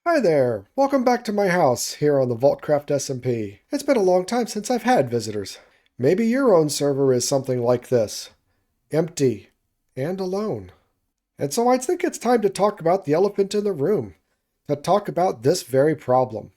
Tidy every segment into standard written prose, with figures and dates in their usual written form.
Hi there! Welcome back to my house here on the Vaultcraft SMP. It's been a long time since I've had visitors. Maybe your own server is something like this. Empty. And alone. And so I think it's time to talk about the elephant in the room. To talk about this very problem.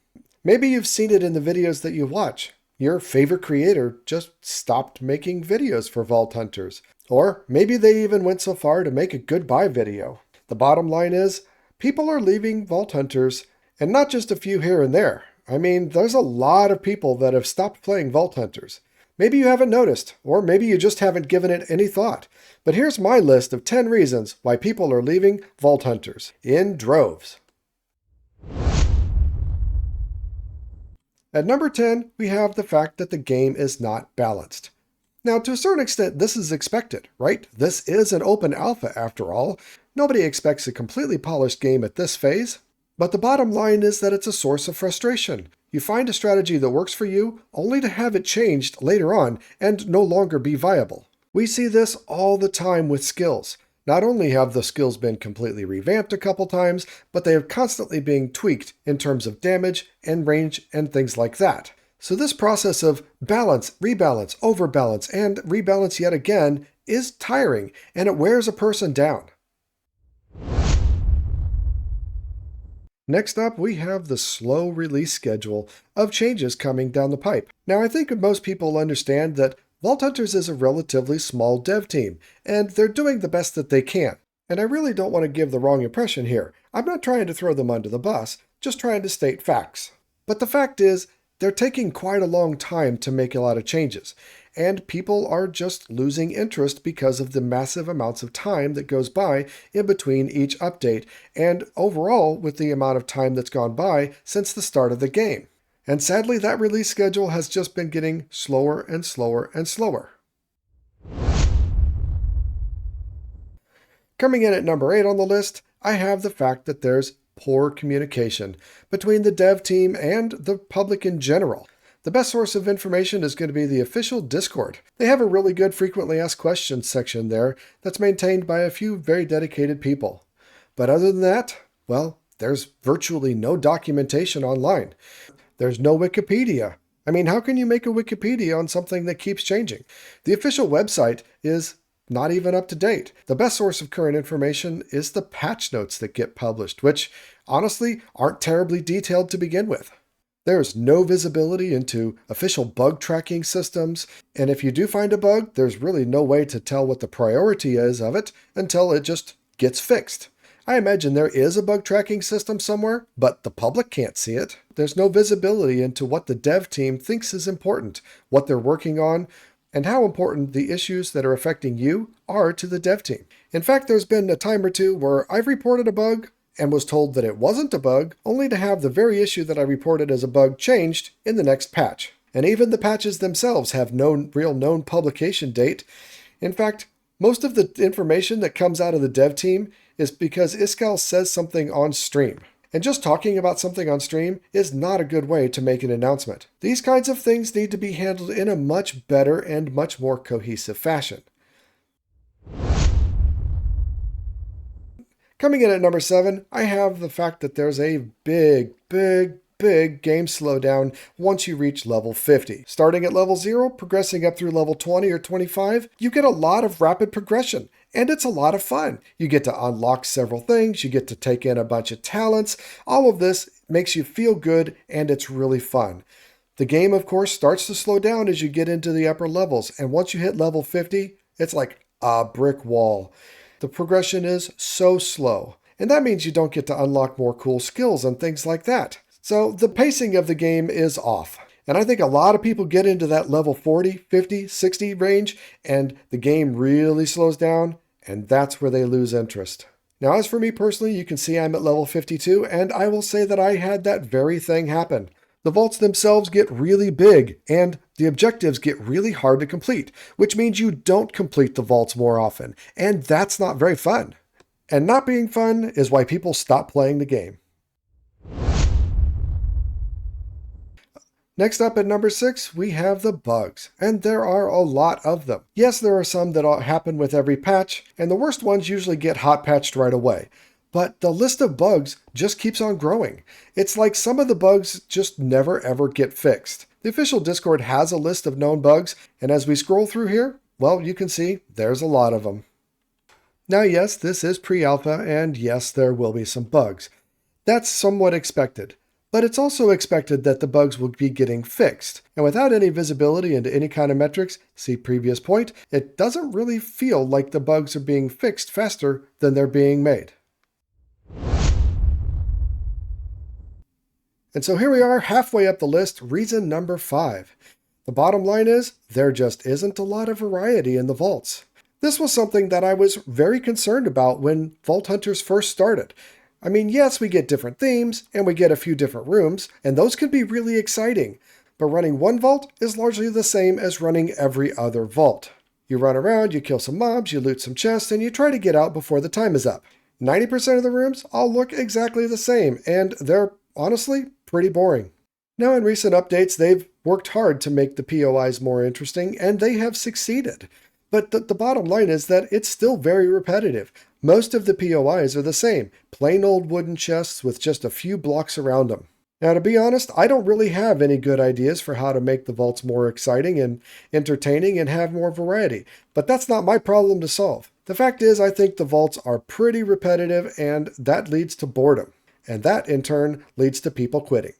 Maybe you've seen it in the videos that you watch. Your favorite creator just stopped making videos for Vault Hunters. Or maybe they even went so far to make a goodbye video. The bottom line is, people are leaving Vault Hunters, and not just a few here and there. I mean, there's a lot of people that have stopped playing Vault Hunters. Maybe you haven't noticed, or maybe you just haven't given it any thought. But here's my list of 10 reasons why people are leaving Vault Hunters, in droves. At number 10, we have the fact that the game is not balanced. Now, to a certain extent, this is expected, right? This is an open alpha after all. Nobody expects a completely polished game at this phase. But the bottom line is that it's a source of frustration. You find a strategy that works for you, only to have it changed later on and no longer be viable. We see this all the time with skills. Not only have the skills been completely revamped a couple times, but they are constantly being tweaked in terms of damage and range and things like that. So this process of balance, rebalance, overbalance, and rebalance yet again is tiring, and it wears a person down. Next up, we have the slow release schedule of changes coming down the pipe. Now, I think most people understand that Vault Hunters is a relatively small dev team, and they're doing the best that they can. And I really don't want to give the wrong impression here. I'm not trying to throw them under the bus, just trying to state facts. But the fact is, they're taking quite a long time to make a lot of changes, and people are just losing interest because of the massive amounts of time that goes by in between each update, and overall with the amount of time that's gone by since the start of the game. And sadly, that release schedule has just been getting slower and slower and slower. Coming in at number 8 on the list, I have the fact that there's poor communication between the dev team and the public in general. The best source of information is going to be the official Discord. They have a really good frequently asked questions section there that's maintained by a few very dedicated people. But other than that, well, there's virtually no documentation online. There's no Wikipedia. I mean, how can you make a Wikipedia on something that keeps changing? The official website is not even up to date. The best source of current information is the patch notes that get published, which honestly aren't terribly detailed to begin with. There's no visibility into official bug tracking systems, and if you do find a bug, there's really no way to tell what the priority is of it until it just gets fixed. I imagine there is a bug tracking system somewhere, but the public can't see it. There's no visibility into what the dev team thinks is important, what they're working on, and how important the issues that are affecting you are to the dev team. In fact, there's been a time or two where I've reported a bug and was told that it wasn't a bug, only to have the very issue that I reported as a bug changed in the next patch. And even the patches themselves have no real known publication date. In fact, most of the information that comes out of the dev team is because Iskal says something on stream. And just talking about something on stream is not a good way to make an announcement. These kinds of things need to be handled in a much better and much more cohesive fashion. Coming in at number 7, I have the fact that there's a big game slowdown once you reach level 50. Starting at level 0, progressing up through level 20 or 25, you get a lot of rapid progression. And it's a lot of fun. You get to unlock several things, you get to take in a bunch of talents. All of this makes you feel good, and it's really fun. The game, of course, starts to slow down as you get into the upper levels, and once you hit level 50, it's like a brick wall. The progression is so slow, and that means you don't get to unlock more cool skills and things like that. So the pacing of the game is off. And I think a lot of people get into that level 40, 50, 60 range, and the game really slows down, and that's where they lose interest. Now, as for me personally, you can see I'm at level 52, and I will say that I had that very thing happen. The vaults themselves get really big, and the objectives get really hard to complete, which means you don't complete the vaults more often, and that's not very fun. And not being fun is why people stop playing the game. Next up at number 6, we have the bugs, and there are a lot of them. Yes, there are some that happen with every patch, and the worst ones usually get hot patched right away. but the list of bugs just keeps on growing. It's like some of the bugs just never ever get fixed. The official Discord has a list of known bugs, and as we scroll through here, well, you can see there's a lot of them. Now, yes, this is pre-alpha, and yes, there will be some bugs. That's somewhat expected. But it's also expected that the bugs will be getting fixed. And without any visibility into any kind of metrics, see previous point, it doesn't really feel like the bugs are being fixed faster than they're being made. And so here we are, halfway up the list, reason number 5. The bottom line is, there just isn't a lot of variety in the vaults. This was something that I was very concerned about when Vault Hunters first started. I mean, yes, we get different themes, and we get a few different rooms, and those can be really exciting. But running one vault is largely the same as running every other vault. You run around, you kill some mobs, you loot some chests, and you try to get out before the time is up. 90% of the rooms all look exactly the same, and they're honestly pretty boring. Now, in recent updates, they've worked hard to make the POIs more interesting, and they have succeeded. But the bottom line is that it's still very repetitive. Most of the POIs are the same, plain old wooden chests with just a few blocks around them. Now, to be honest, I don't really have any good ideas for how to make the vaults more exciting and entertaining and have more variety, but that's not my problem to solve. The fact is, I think the vaults are pretty repetitive, and that leads to boredom. And that, in turn, leads to people quitting.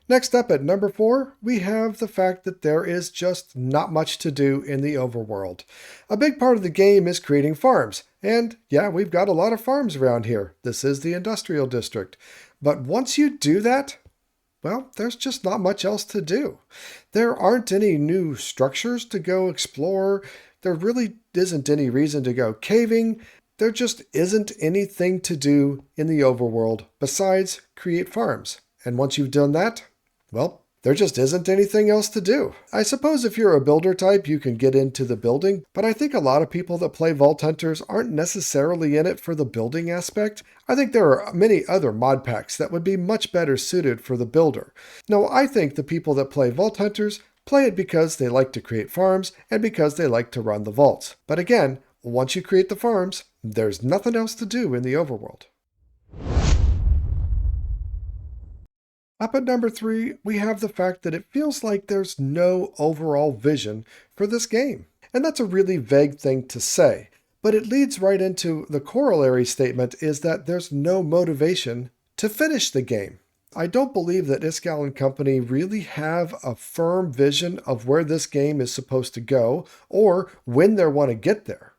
Next up at number 4, we have the fact that there is just not much to do in the overworld. A big part of the game is creating farms, and yeah, we've got a lot of farms around here. This is the industrial district. But once you do that, well, there's just not much else to do. There aren't any new structures to go explore. There really isn't any reason to go caving. There just isn't anything to do in the overworld besides create farms. And once you've done that, well, there just isn't anything else to do. I suppose if you're a builder type, you can get into the building, but I think a lot of people that play Vault Hunters aren't necessarily in it for the building aspect. I think there are many other mod packs that would be much better suited for the builder. No, I think the people that play Vault Hunters play it because they like to create farms and because they like to run the vaults. But again, once you create the farms, there's nothing else to do in the overworld. Up at number 3, we have the fact that it feels like there's no overall vision for this game. And that's a really vague thing to say, but it leads right into the corollary statement is that there's no motivation to finish the game. I don't believe that Iskall and company really have a firm vision of where this game is supposed to go or when they want to get there.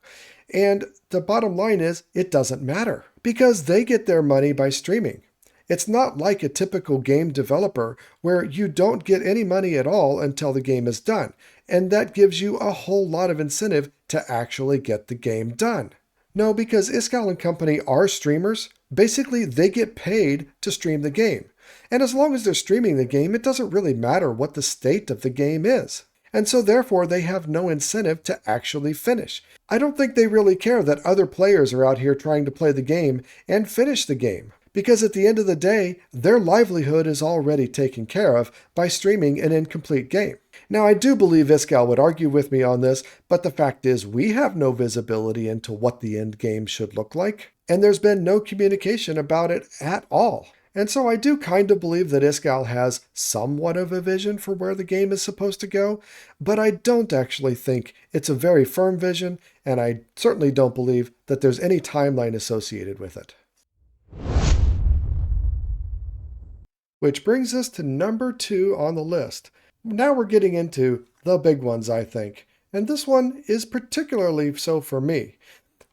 And the bottom line is, it doesn't matter because they get their money by streaming. It's not like a typical game developer where you don't get any money at all until the game is done, and that gives you a whole lot of incentive to actually get the game done. No, because Iskall and company are streamers, basically they get paid to stream the game. And as long as they're streaming the game, it doesn't really matter what the state of the game is. And so therefore they have no incentive to actually finish. I don't think they really care that other players are out here trying to play the game and finish the game. Because at the end of the day, their livelihood is already taken care of by streaming an incomplete game. Now, I do believe Iskall would argue with me on this, but the fact is we have no visibility into what the end game should look like, and there's been no communication about it at all. And so I do kind of believe that Iskall has somewhat of a vision for where the game is supposed to go, but I don't actually think it's a very firm vision, and I certainly don't believe that there's any timeline associated with it. Which brings us to number 2 on the list. Now we're getting into the big ones, I think. And this one is particularly so for me.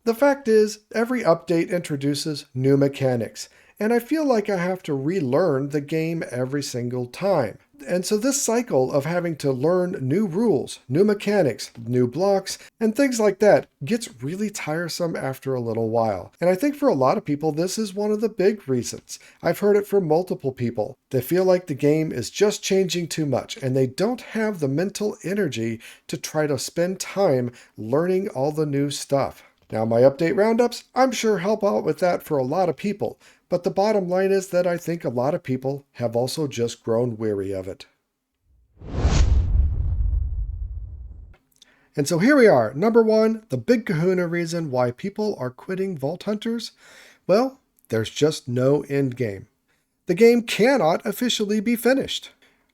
The fact is, every update introduces new mechanics, and I feel like I have to relearn the game every single time. And so this cycle of having to learn new rules, new mechanics, new blocks, and things like that gets really tiresome after a little while. And I think for a lot of people, this is one of the big reasons. I've heard it from multiple people. They feel like the game is just changing too much, and they don't have the mental energy to try to spend time learning all the new stuff. Now, my update roundups, I'm sure help out with that for a lot of people. But the bottom line is that I think a lot of people have also just grown weary of it. And so here we are. Number 1, the big kahuna reason why people are quitting Vault Hunters. Well, there's just no end game. The game cannot officially be finished.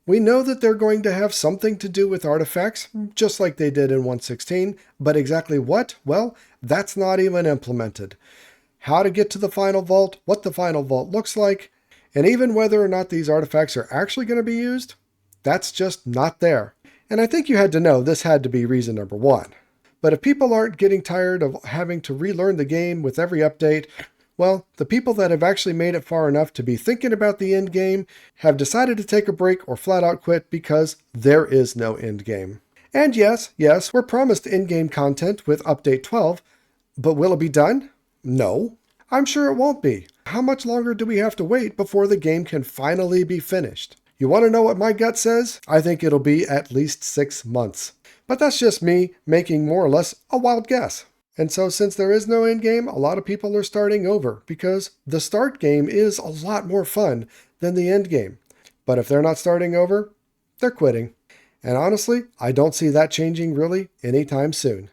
We know that they're going to have something to do with artifacts, just like they did in 1.16, but exactly what? Well, that's not even implemented. How to get to the final vault, what the final vault looks like, and even whether or not these artifacts are actually going to be used, that's just not there. And I think you had to know this had to be reason number 1. But if people aren't getting tired of having to relearn the game with every update, well, the people that have actually made it far enough to be thinking about the end game have decided to take a break or flat out quit because there is no end game. And yes, we're promised in-game content with Update 12, but will it be done? No. I'm sure it won't be. How much longer do we have to wait before the game can finally be finished? You want to know what my gut says? I think it'll be at least 6 months. But that's just me making more or less a wild guess. And so since there is no end game, a lot of people are starting over because the start game is a lot more fun than the end game. But if they're not starting over, they're quitting. And honestly, I don't see that changing really anytime soon.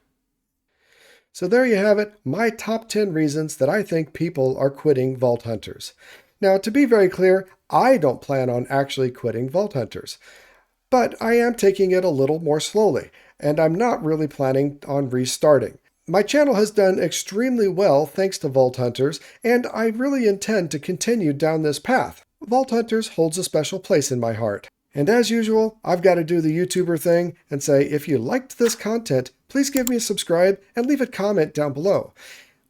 So there you have it, my top 10 reasons that I think people are quitting Vault Hunters. Now, to be very clear, I don't plan on actually quitting Vault Hunters. But I am taking it a little more slowly, and I'm not really planning on restarting. My channel has done extremely well thanks to Vault Hunters, and I really intend to continue down this path. Vault Hunters holds a special place in my heart. And as usual, I've got to do the YouTuber thing and say, if you liked this content, please give me a subscribe and leave a comment down below.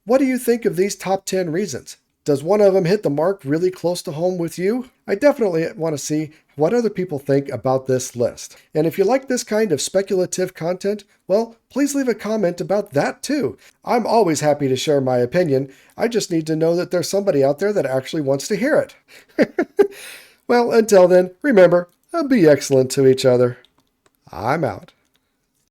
What do you think of these top 10 reasons? Does one of them hit the mark really close to home with you? I definitely want to see what other people think about this list. And if you like this kind of speculative content, well, please leave a comment about that too. I'm always happy to share my opinion. I just need to know that there's somebody out there that actually wants to hear it. Well, until then, remember, be excellent to each other. I'm out.